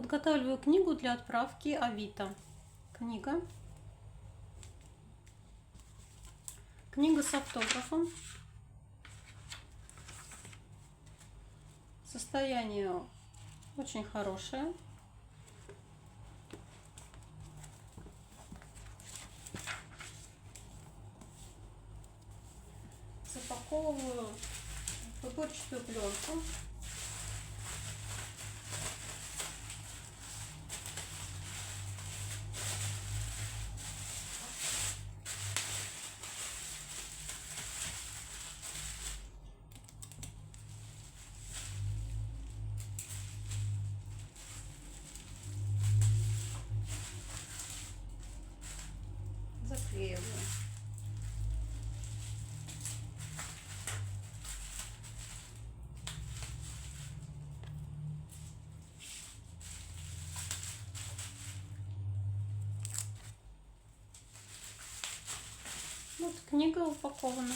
Подготавливаю книгу для отправки Авито. Книга. Книга с автографом. Состояние очень хорошее. Запаковываю в пупырчатую пленку. Заклеиваю. Вот книга упакована.